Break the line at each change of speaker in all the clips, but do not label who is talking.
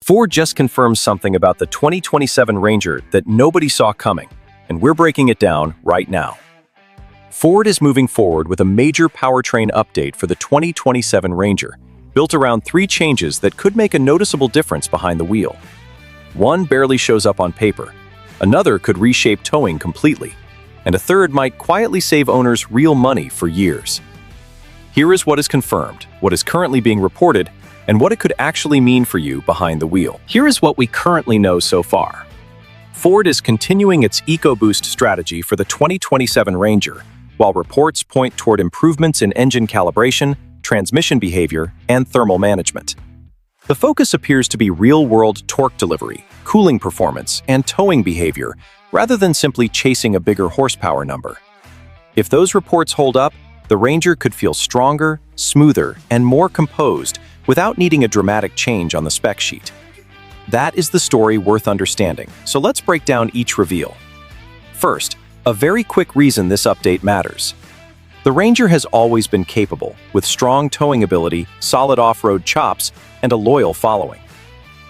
Ford just confirmed something about the 2027 Ranger that nobody saw coming, and we're breaking it down right now. Ford is moving forward with a major powertrain update for the 2027 Ranger, built around 3 changes that could make a noticeable difference behind the wheel. One barely shows up on paper, another could reshape towing completely, and a third might quietly save owners real money for years. Here is what is confirmed, what is currently being reported, and what it could actually mean for you behind the wheel. Here is what we currently know so far. Ford is continuing its EcoBoost strategy for the 2027 Ranger, while reports point toward improvements in engine calibration, transmission behavior, and thermal management. The focus appears to be real-world torque delivery, cooling performance, and towing behavior, rather than simply chasing a bigger horsepower number. If those reports hold up, the Ranger could feel stronger, smoother, and more composed without needing a dramatic change on the spec sheet. That is the story worth understanding, so let's break down each reveal. First, a very quick reason this update matters. The Ranger has always been capable, with strong towing ability, solid off-road chops, and a loyal following.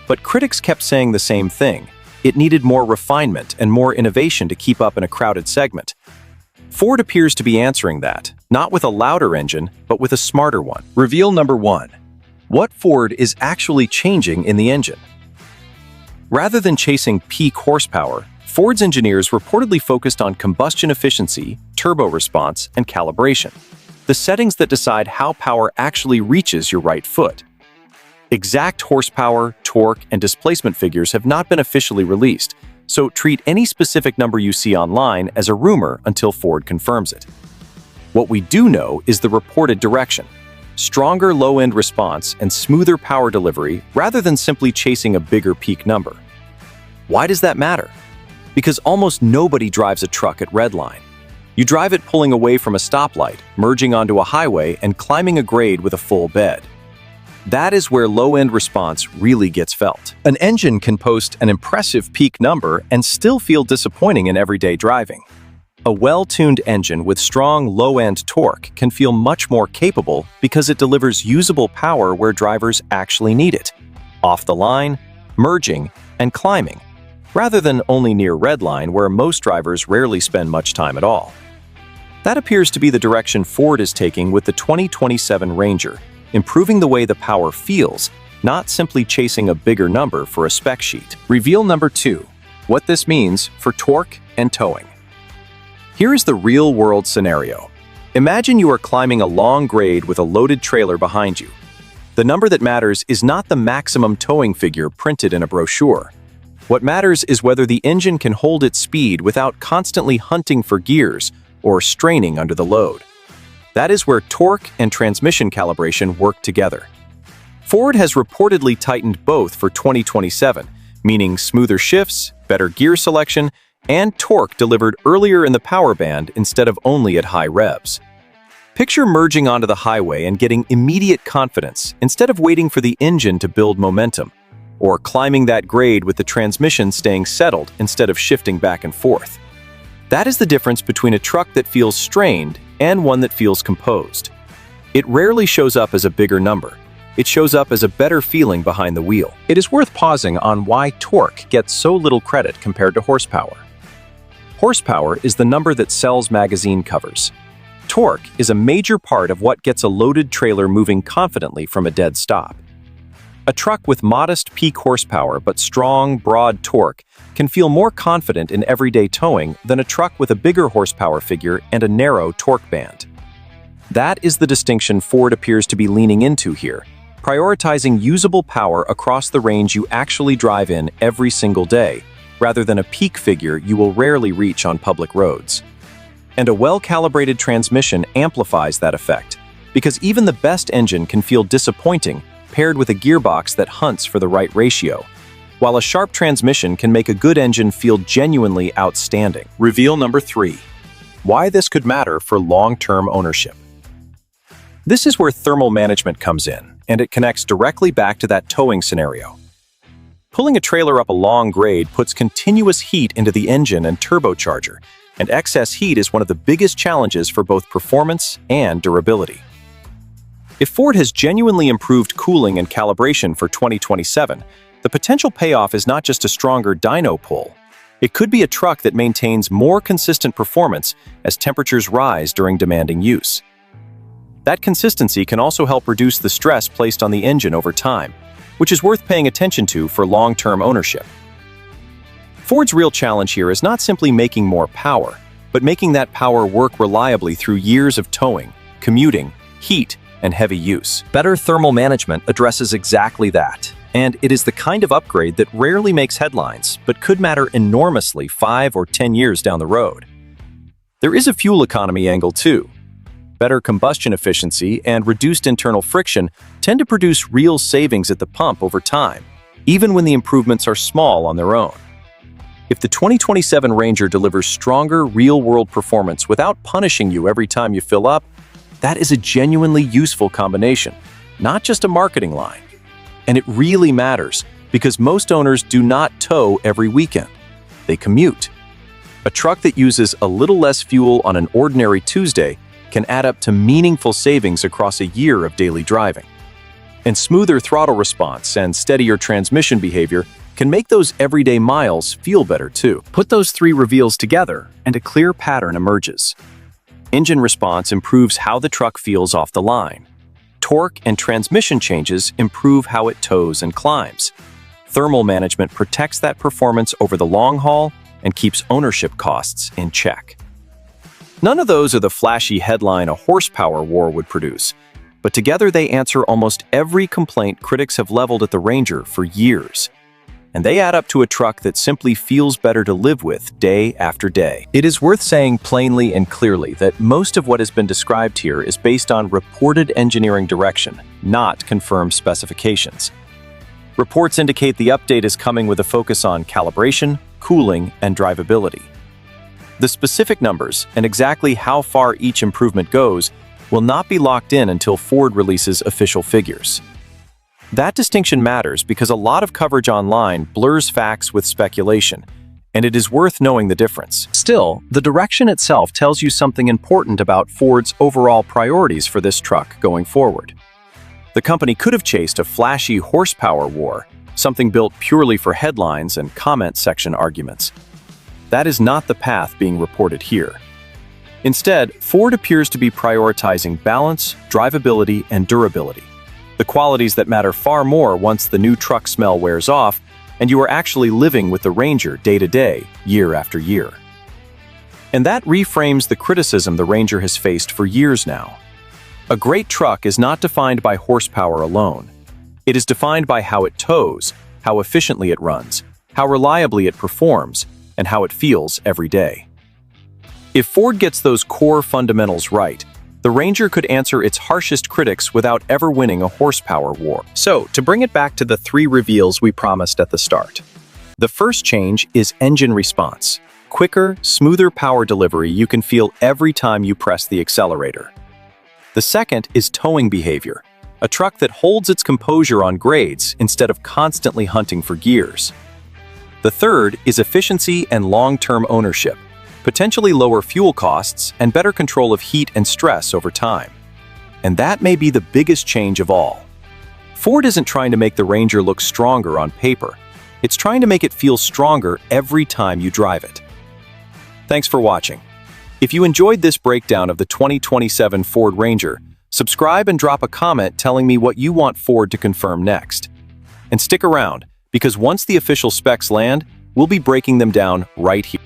But critics kept saying the same thing. It needed more refinement and more innovation to keep up in a crowded segment. Ford appears to be answering that, not with a louder engine, but with a smarter one. Reveal number 1. What Ford is actually changing in the engine. Rather than chasing peak horsepower, Ford's engineers reportedly focused on combustion efficiency, turbo response, and calibration, the settings that decide how power actually reaches your right foot. Exact horsepower, torque, and displacement figures have not been officially released, so treat any specific number you see online as a rumor until Ford confirms it. What we do know is the reported direction: stronger low-end response and smoother power delivery rather than simply chasing a bigger peak number. Why does that matter? Because almost nobody drives a truck at redline. You drive it pulling away from a stoplight, merging onto a highway, and climbing a grade with a full bed. That is where low-end response really gets felt. An engine can post an impressive peak number and still feel disappointing in everyday driving. A well-tuned engine with strong low-end torque can feel much more capable because it delivers usable power where drivers actually need it, off the line, merging, and climbing, rather than only near redline where most drivers rarely spend much time at all. That appears to be the direction Ford is taking with the 2027 Ranger, improving the way the power feels, not simply chasing a bigger number for a spec sheet. Reveal number 2. What this means for torque and towing. Here is the real-world scenario. Imagine you are climbing a long grade with a loaded trailer behind you. The number that matters is not the maximum towing figure printed in a brochure. What matters is whether the engine can hold its speed without constantly hunting for gears or straining under the load. That is where torque and transmission calibration work together. Ford has reportedly tightened both for 2027, meaning smoother shifts, better gear selection, and torque delivered earlier in the power band instead of only at high revs. Picture merging onto the highway and getting immediate confidence instead of waiting for the engine to build momentum, or climbing that grade with the transmission staying settled instead of shifting back and forth. That is the difference between a truck that feels strained and one that feels composed. It rarely shows up as a bigger number. It shows up as a better feeling behind the wheel. It is worth pausing on why torque gets so little credit compared to horsepower. Horsepower is the number that sells magazine covers. Torque is a major part of what gets a loaded trailer moving confidently from a dead stop. A truck with modest peak horsepower but strong, broad torque can feel more confident in everyday towing than a truck with a bigger horsepower figure and a narrow torque band. That is the distinction Ford appears to be leaning into here, prioritizing usable power across the range you actually drive in every single day, rather than a peak figure you will rarely reach on public roads. And a well-calibrated transmission amplifies that effect, because even the best engine can feel disappointing paired with a gearbox that hunts for the right ratio, while a sharp transmission can make a good engine feel genuinely outstanding. Reveal number 3. Why this could matter for long-term ownership. This is where thermal management comes in, and it connects directly back to that towing scenario. Pulling a trailer up a long grade puts continuous heat into the engine and turbocharger, and excess heat is one of the biggest challenges for both performance and durability. If Ford has genuinely improved cooling and calibration for 2027, The potential payoff is not just a stronger dyno pull. It could be a truck that maintains more consistent performance as temperatures rise during demanding use. That consistency can also help reduce the stress placed on the engine over time, which is worth paying attention to for long-term ownership. Ford's real challenge here is not simply making more power, but making that power work reliably through years of towing, commuting, heat, and heavy use. Better thermal management addresses exactly that, and it is the kind of upgrade that rarely makes headlines, but could matter enormously 5 or 10 years down the road. There is a fuel economy angle too. Better combustion efficiency and reduced internal friction tend to produce real savings at the pump over time, even when the improvements are small on their own. If the 2027 Ranger delivers stronger real-world performance without punishing you every time you fill up, that is a genuinely useful combination, not just a marketing line. And it really matters because most owners do not tow every weekend. They commute. A truck that uses a little less fuel on an ordinary Tuesday can add up to meaningful savings across a year of daily driving. And smoother throttle response and steadier transmission behavior can make those everyday miles feel better too. Put those three reveals together, and a clear pattern emerges. Engine response improves how the truck feels off the line. Torque and transmission changes improve how it tows and climbs. Thermal management protects that performance over the long haul and keeps ownership costs in check. None of those are the flashy headline a horsepower war would produce, but together they answer almost every complaint critics have leveled at the Ranger for years. And they add up to a truck that simply feels better to live with day after day. It is worth saying plainly and clearly that most of what has been described here is based on reported engineering direction, not confirmed specifications. Reports indicate the update is coming with a focus on calibration, cooling, and drivability. The specific numbers and exactly how far each improvement goes will not be locked in until Ford releases official figures. That distinction matters because a lot of coverage online blurs facts with speculation, and it is worth knowing the difference. Still, the direction itself tells you something important about Ford's overall priorities for this truck going forward. The company could have chased a flashy horsepower war, something built purely for headlines and comment section arguments. That is not the path being reported here. Instead, Ford appears to be prioritizing balance, drivability, and durability. The qualities that matter far more once the new truck smell wears off and you are actually living with the Ranger day to day, year after year. And that reframes the criticism the Ranger has faced for years now. A great truck is not defined by horsepower alone. It is defined by how it tows, how efficiently it runs, how reliably it performs, and how it feels every day. If Ford gets those core fundamentals right, the Ranger could answer its harshest critics without ever winning a horsepower war. So, to bring it back to the three reveals we promised at the start. The first change is engine response. Quicker, smoother power delivery you can feel every time you press the accelerator. The second is towing behavior. A truck that holds its composure on grades instead of constantly hunting for gears. The third is efficiency and long-term ownership. Potentially lower fuel costs and better control of heat and stress over time. And that may be the biggest change of all. Ford isn't trying to make the Ranger look stronger on paper. It's trying to make it feel stronger every time you drive it. Thanks for watching. If you enjoyed this breakdown of the 2027 Ford Ranger, subscribe and drop a comment telling me what you want Ford to confirm next. And stick around, because once the official specs land, we'll be breaking them down right here.